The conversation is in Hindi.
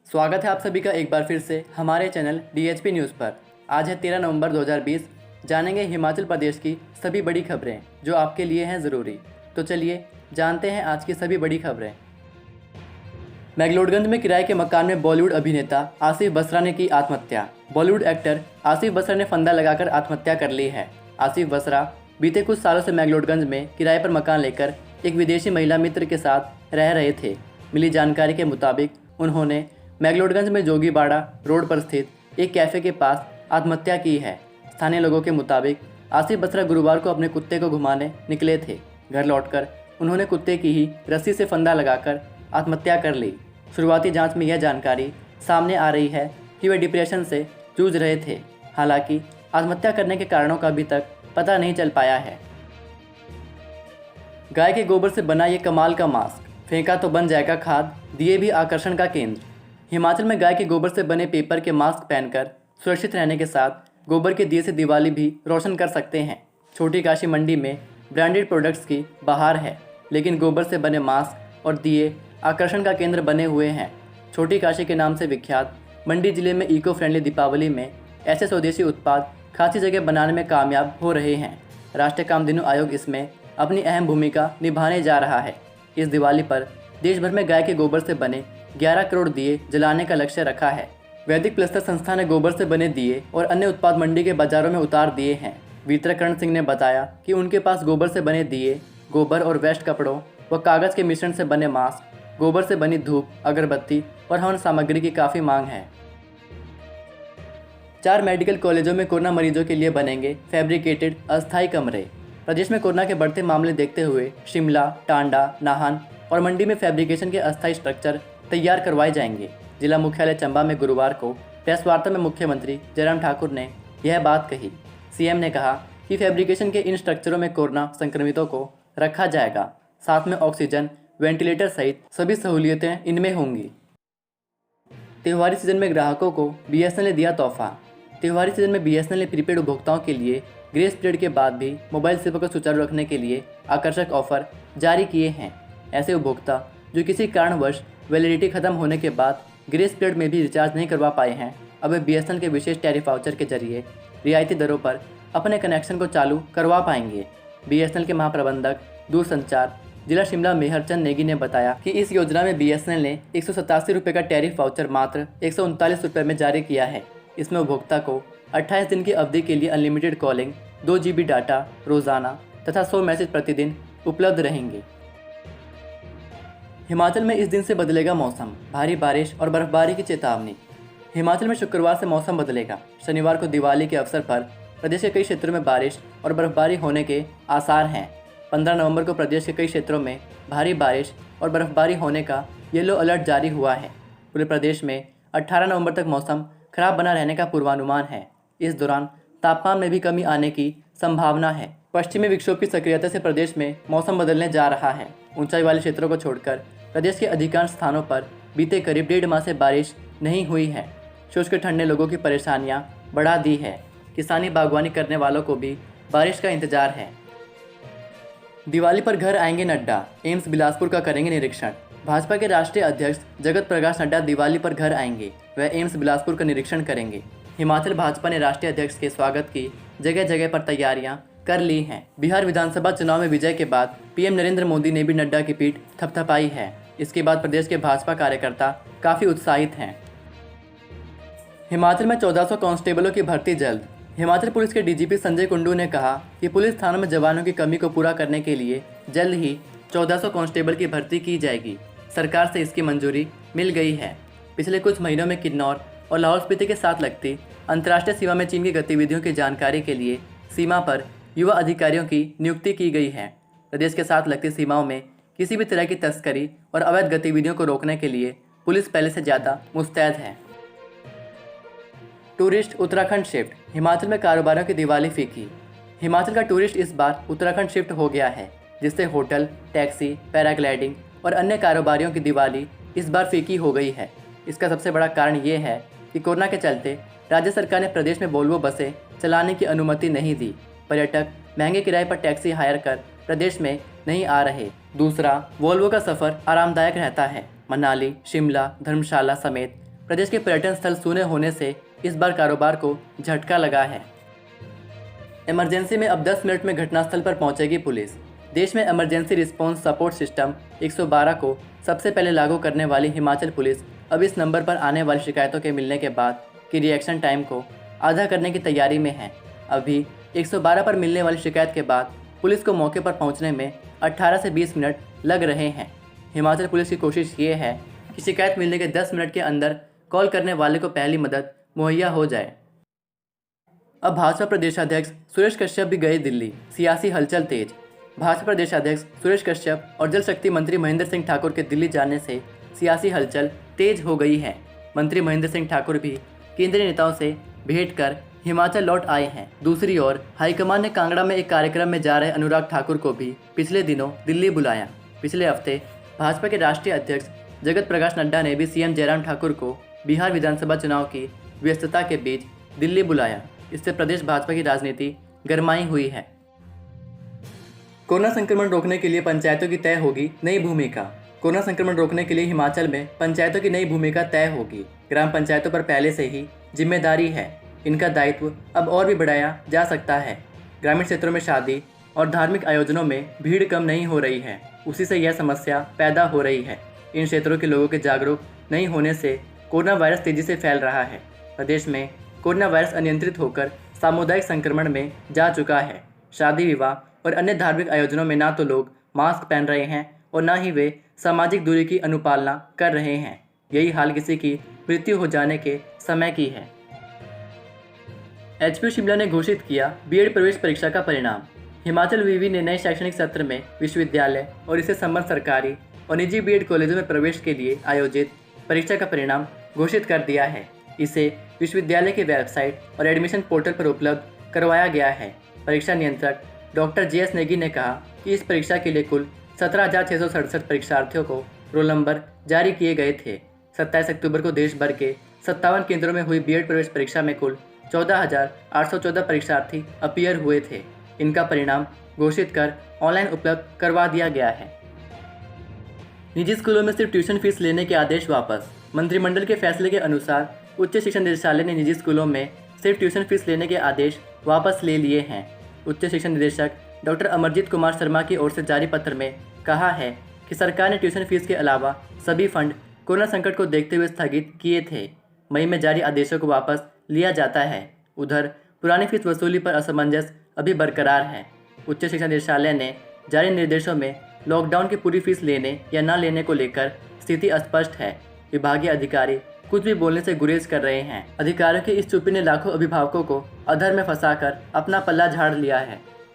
स्वागत है आप सभी का एक बार फिर से हमारे चैनल DHP न्यूज़ पर। आज है 13 नवंबर 2020। जानेंगे हिमाचल प्रदेश की सभी बड़ी खबरें जो आपके लिए हैं ज़रूरी। तो चलिए जानते हैं आज की सभी बड़ी खबरें। मैक्लोडगंज में किराए के मकान में बॉलीवुड अभिनेता आसिफ बसरा ने की आत्महत्या। बॉलीवुड एक्टर आसिफ बसरा ने फंदा लगाकर आत्महत्या कर ली है। आसिफ बसरा बीते कुछ सालों से मैक्लोडगंज में किराए पर मकान लेकर एक विदेशी महिला मित्र के साथ रह रहे थे। मिली जानकारी के मुताबिक उन्होंने मैक्लोडगंज में जोगीबाड़ा रोड पर स्थित एक कैफ़े के पास आत्महत्या की है। स्थानीय लोगों के मुताबिक आसिफ बसरा गुरुवार को अपने कुत्ते को घुमाने निकले थे। घर लौटकर उन्होंने कुत्ते की ही रस्सी से फंदा लगाकर आत्महत्या कर ली। शुरुआती जांच में यह जानकारी सामने आ रही है कि वे डिप्रेशन से जूझ रहे थे। हालांकि आत्महत्या करने के कारणों का अभी तक पता नहीं चल पाया है। गाय के गोबर से बना ये कमाल का मास्क, फेंका तो बन जाएगा खाद, दिए भी आकर्षण का केंद्र। हिमाचल में गाय के गोबर से बने पेपर के मास्क पहनकर सुरक्षित रहने के साथ गोबर के दिए से दिवाली भी रोशन कर सकते हैं। छोटी काशी मंडी में ब्रांडेड प्रोडक्ट्स की बहार है, लेकिन गोबर से बने मास्क और दिए आकर्षण का केंद्र बने हुए हैं। छोटी काशी के नाम से विख्यात मंडी जिले में इको फ्रेंडली दीपावली में ऐसे स्वदेशी उत्पाद खासी जगह बनाने में कामयाब हो रहे हैं। राष्ट्रीय कामधेनु आयोग इसमें अपनी अहम भूमिका निभाने जा रहा है। इस दिवाली पर देश भर में गाय के गोबर से बने 11 करोड़ दिए जलाने का लक्ष्य रखा है। वैदिक प्लस्तर संस्था ने गोबर से बने दिए और अन्य उत्पाद मंडी के बाजारों में उतार दिए हैं। वितरकरण सिंह ने बताया कि उनके पास गोबर से बने दिए, गोबर और वेस्ट कपड़ों व कागज़ के मिश्रण से बने मास्क, गोबर से बनी धूप, अगरबत्ती और हवन सामग्री की काफ़ी मांग है। 4 मेडिकल कॉलेजों में कोरोना मरीजों के लिए बनेंगे फैब्रिकेटेड अस्थायी कमरे। प्रदेश में कोरोना के बढ़ते मामले देखते हुए शिमला, टांडा, नाहन और मंडी में फैब्रिकेशन के अस्थायी स्ट्रक्चर तैयार करवाए जाएंगे। जिला मुख्यालय चंबा में गुरुवार को प्रेस वार्ता में मुख्यमंत्री जयराम ठाकुर ने यह बात कही। सीएम ने कहा कि फैब्रिकेशन के इन स्ट्रक्चरों में कोरोना संक्रमितों को रखा जाएगा, साथ में ऑक्सीजन, वेंटिलेटर सहित सभी सहूलियतें इनमें होंगी। त्योहारी सीजन में ग्राहकों को BSNL ने दिया तोहफा। त्योहारी सीजन में BSNL ने प्रीपेड उपभोक्ताओं के लिए ग्रेस पीरियड के बाद भी मोबाइल सेवा को सुचारू रखने के लिए आकर्षक ऑफर जारी किए हैं। ऐसे उपभोक्ता जो किसी कारणवश वैलिडिटी खत्म होने के बाद ग्रेस पीरियड में भी रिचार्ज नहीं करवा पाए हैं, अब वे BSNL के विशेष टैरिफ वाउचर के जरिए रियायती दरों पर अपने कनेक्शन को चालू करवा पाएंगे। BSNL के महाप्रबंधक दूरसंचार जिला शिमला मेहरचंद नेगी ने बताया कि इस योजना में BSNL ने 187 रुपये का टैरिफ वाउचर मात्र 139 रुपये में जारी किया है। इसमें उपभोक्ता को 28 दिन की अवधि के लिए अनलिमिटेड कॉलिंग, 2 GB डाटा रोज़ाना तथा 100 मैसेज प्रतिदिन उपलब्ध रहेंगे। हिमाचल में इस दिन से बदलेगा मौसम, भारी बारिश और बर्फबारी की चेतावनी। हिमाचल में शुक्रवार से मौसम बदलेगा। शनिवार को दिवाली के अवसर पर प्रदेश के कई क्षेत्रों में बारिश और बर्फबारी होने के आसार हैं। 15 नवंबर को प्रदेश के कई क्षेत्रों में भारी बारिश और बर्फबारी होने का येलो अलर्ट जारी हुआ है। पूरे प्रदेश में 18 नवंबर तक मौसम खराब बना रहने का पूर्वानुमान है। इस दौरान तापमान में भी कमी आने की संभावना है। पश्चिमी विक्षोभ की सक्रियता से प्रदेश में मौसम बदलने जा रहा है। ऊंचाई वाले क्षेत्रों को छोड़कर प्रदेश के अधिकांश स्थानों पर बीते करीब 1.5 माह से बारिश नहीं हुई है। शुष्क ठंड ने लोगों की परेशानियां बढ़ा दी है। किसानी बागवानी करने वालों को भी बारिश का इंतजार है। दिवाली पर घर आएंगे नड्डा, एम्स बिलासपुर का करेंगे निरीक्षण। भाजपा के राष्ट्रीय अध्यक्ष जगत प्रकाश नड्डा दिवाली पर घर आएंगे। वह एम्स बिलासपुर का निरीक्षण करेंगे। हिमाचल भाजपा ने राष्ट्रीय अध्यक्ष के स्वागत की जगह जगह पर तैयारियां कर ली हैं। बिहार विधानसभा चुनाव में विजय के बाद PM नरेंद्र मोदी ने भी नड्डा की पीठ थपथपाई है। इसके बाद प्रदेश के भाजपा कार्यकर्ता काफ़ी उत्साहित हैं। हिमाचल में 1400 कांस्टेबलों की भर्ती जल्द। हिमाचल पुलिस के DGP संजय कुंडू ने कहा कि पुलिस थानों में जवानों की कमी को पूरा करने के लिए जल्द ही 1400 कांस्टेबल की भर्ती की जाएगी। सरकार से इसकी मंजूरी मिल गई है। पिछले कुछ महीनों में किन्नौर और लाहौल स्पीति के साथ लगती अंतर्राष्ट्रीय सीमा में चीन की गतिविधियों की जानकारी के लिए सीमा पर युवा अधिकारियों की नियुक्ति की गई है। प्रदेश के साथ लगती सीमाओं में किसी भी तरह की तस्करी और अवैध गतिविधियों को रोकने के लिए पुलिस पहले से ज़्यादा मुस्तैद है। Tourist Uttarakhand shift. हिमाचल में कारोबारों की दिवाली फीकी। हिमाचल का टूरिस्ट इस बार उत्तराखंड शिफ्ट हो गया है, जिससे होटल, टैक्सी, पैराग्लाइडिंग और अन्य कारोबारियों की दिवाली इस बार फीकी हो गई है। इसका सबसे बड़ा कारण ये है कि कोरोना के चलते राज्य सरकार ने प्रदेश में वोल्वो बसें चलाने की अनुमति नहीं दी। पर्यटक महंगे किराए पर टैक्सी हायर कर प्रदेश में नहीं आ रहे। दूसरा, वोल्वो का सफ़र आरामदायक रहता है। मनाली, शिमला, धर्मशाला समेत प्रदेश के पर्यटन स्थल सूने होने से इस बार कारोबार को झटका लगा है। इमरजेंसी में अब 10 मिनट में घटनास्थल पर पहुंचेगी पुलिस। देश में इमरजेंसी रिस्पांस सपोर्ट सिस्टम 112 को सबसे पहले लागू करने वाली हिमाचल पुलिस अब इस नंबर पर आने वाली शिकायतों के मिलने के बाद की रिएक्शन टाइम को आधा करने की तैयारी में है। अभी 112 पर मिलने वाली शिकायत के बाद पुलिस को मौके पर पहुंचने में 18 से 20 मिनट लग रहे हैं। हिमाचल पुलिस की कोशिश ये है कि शिकायत मिलने के 10 मिनट के अंदर कॉल करने वाले को पहली मदद मुहैया हो जाए। अब भाजपा प्रदेशाध्यक्ष सुरेश कश्यप भी गए दिल्ली, सियासी हलचल तेज। भाजपा प्रदेशाध्यक्ष सुरेश कश्यप और जल शक्ति मंत्री महेंद्र सिंह ठाकुर के दिल्ली जाने से सियासी हलचल तेज हो गई है। मंत्री महेंद्र सिंह ठाकुर भी केंद्रीय नेताओं से भेंट कर हिमाचल लौट आए हैं। दूसरी ओर हाईकमान ने कांगड़ा में एक कार्यक्रम में जा रहे अनुराग ठाकुर को भी पिछले दिनों दिल्ली बुलाया। पिछले हफ्ते भाजपा के राष्ट्रीय अध्यक्ष जगत प्रकाश नड्डा ने भी सीएम जयराम ठाकुर को बिहार विधानसभा चुनाव की व्यस्तता के बीच दिल्ली बुलाया। इससे प्रदेश भाजपा की राजनीति गरमाई हुई है। कोरोना संक्रमण रोकने के लिए पंचायतों की तय होगी नई भूमिका। कोरोना संक्रमण रोकने के लिए हिमाचल में पंचायतों की नई भूमिका तय होगी। ग्राम पंचायतों पर पहले से ही जिम्मेदारी है, इनका दायित्व अब और भी बढ़ाया जा सकता है। ग्रामीण क्षेत्रों में शादी और धार्मिक आयोजनों में भीड़ कम नहीं हो रही है, उसी से यह समस्या पैदा हो रही है। इन क्षेत्रों के लोगों के जागरूक नहीं होने से कोरोना वायरस तेजी से फैल रहा है। प्रदेश में कोरोना वायरस अनियंत्रित होकर सामुदायिक संक्रमण में जा चुका है। शादी विवाह और अन्य धार्मिक आयोजनों में ना तो लोग मास्क पहन रहे हैं और ना ही वे सामाजिक दूरी की अनुपालना कर रहे हैं। यही हाल किसी की मृत्यु हो जाने के समय की है। एचपीयू शिमला ने घोषित किया बीएड प्रवेश परीक्षा का परिणाम। हिमाचल विवि ने नए शैक्षणिक सत्र में विश्वविद्यालय और इससे संबद्ध सरकारी और निजी बीएड कॉलेजों में प्रवेश के लिए आयोजित परीक्षा का परिणाम घोषित कर दिया है। इसे विश्वविद्यालय की वेबसाइट और एडमिशन पोर्टल पर उपलब्ध करवाया गया है। परीक्षा नियंत्रक डॉक्टर जेएस नेगी ने कहा कि इस परीक्षा के लिए कुल 17,667 परीक्षार्थियों को रोल नंबर जारी किए गए थे। 27 अक्टूबर को देश भर के 57 केंद्रों में हुई बीएड प्रवेश परीक्षा में कुल 14,814 परीक्षार्थी अपीयर हुए थे। इनका परिणाम घोषित कर ऑनलाइन उपलब्ध करवा दिया गया है। निजी स्कूलों में सिर्फ ट्यूशन फीस लेने के आदेश वापस। मंत्रिमंडल के फैसले के अनुसार उच्च शिक्षा निदेशालय ने निजी स्कूलों में सिर्फ ट्यूशन फीस लेने के आदेश वापस ले लिए हैं। उच्च शिक्षा निदेशक डॉक्टर अमरजीत कुमार शर्मा की ओर से जारी पत्र में कहा है कि सरकार ने ट्यूशन फीस के अलावा सभी फंड कोरोना संकट को देखते हुए स्थगित किए थे। मई में जारी आदेशों को वापस लिया जाता है। उधर पुरानी फीस वसूली पर असमंजस अभी बरकरार है। उच्च शिक्षा निदेशालय ने जारी निर्देशों में लॉकडाउन की पूरी फीस लेने या न लेने को लेकर स्थिति अस्पष्ट है। विभागीय अधिकारी कुछ भी बोलने से गुरेज कर रहे हैं। अधिकारियों की इस चुप्पी ने लाखों अभिभावकों को अधर में फंसाकर अपना पल्ला झाड़ लिया है।